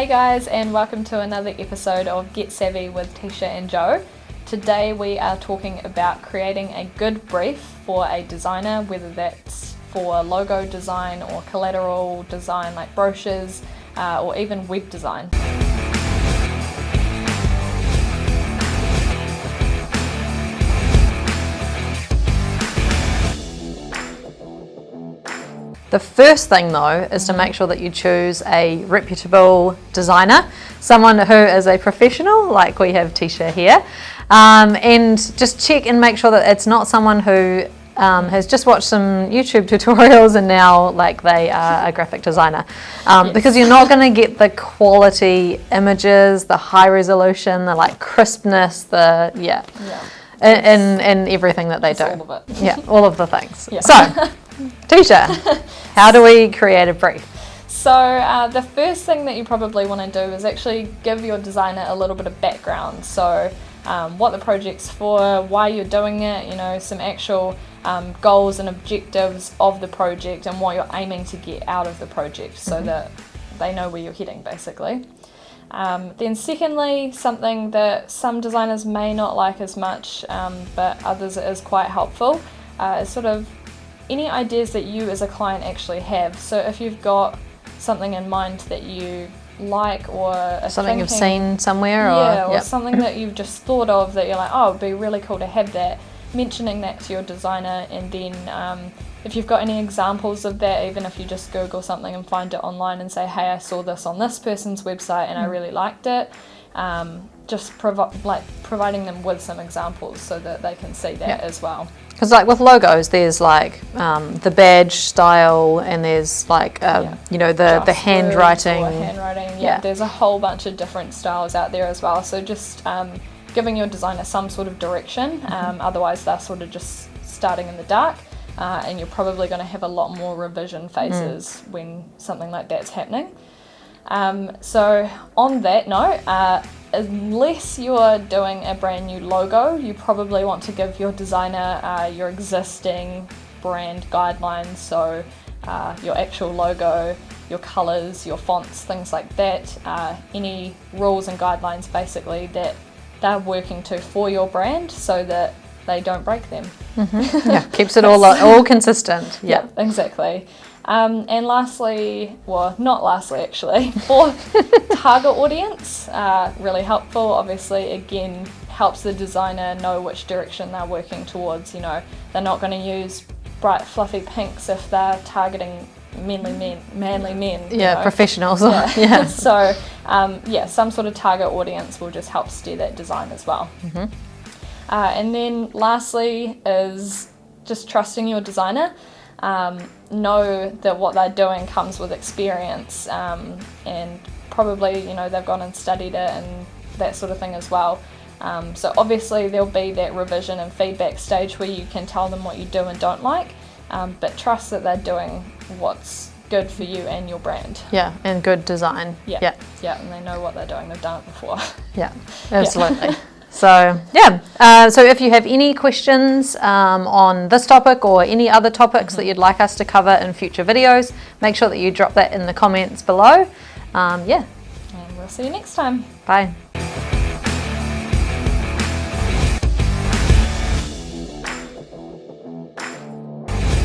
Hey guys, and welcome to another episode of Get Savvy with Tisha and Joe. Today we are talking about creating a good brief for a designer, whether that's for logo design or collateral design like brochures or even web design. The first thing though is to make sure that you choose a reputable designer, someone who is a professional, like we have Tisha here, and just check and make sure that it's not someone who has just watched some YouTube tutorials and now like they are a graphic designer, because you're not going to get the quality images, the high resolution, the like crispness, and everything that they do. All of it. Yeah, all of the things. Yeah. So, Tisha, how do we create a brief? So the first thing that you probably want to do is actually give your designer a little bit of background. So what the project's for, why you're doing it, some actual goals and objectives of the project and what you're aiming to get out of the project so that they know where you're heading basically. Then secondly, something that some designers may not like as much, but others it is quite helpful, is sort of any ideas that you as a client actually have. So if you've got something in mind that you like or something you've seen somewhere, or something that you've just thought of that you're like, oh, it'd be really cool to have that, mentioning that to your designer. And then if you've got any examples of that, even if you just Google something and find it online and say, hey, I saw this on this person's website and I really liked it, just providing them with some examples so that they can see that as well. Because like with logos, there's like the badge style, and there's like the handwriting. There's a whole bunch of different styles out there as well. So just giving your designer some sort of direction. Otherwise, they're sort of just starting in the dark, and you're probably going to have a lot more revision phases when something like that's happening. So on that note, unless you're doing a brand new logo, you probably want to give your designer your existing brand guidelines, so your actual logo, your colours, your fonts, things like that, any rules and guidelines basically that they're working to for your brand so that they don't break them. Yeah, keeps it all consistent. Yeah, exactly. And lastly, well, not lastly actually, for target audience, really helpful. Obviously, again, helps the designer know which direction they're working towards. They're not going to use bright fluffy pinks if they're targeting manly men. Professionals. Yeah. So, some sort of target audience will just help steer that design as well. And then lastly is just trusting your designer. Know that what they're doing comes with experience, and probably they've gone and studied it and that sort of thing as well. So obviously there'll be that revision and feedback stage where you can tell them what you do and don't like, but trust that they're doing what's good for you and your brand. Yeah, and good design. Yeah, and they know what they're doing. They've done it before. Yeah, absolutely. So so if you have any questions on this topic or any other topics that you'd like us to cover in future videos, make sure that you drop that in the comments below. And we'll see you next time. Bye.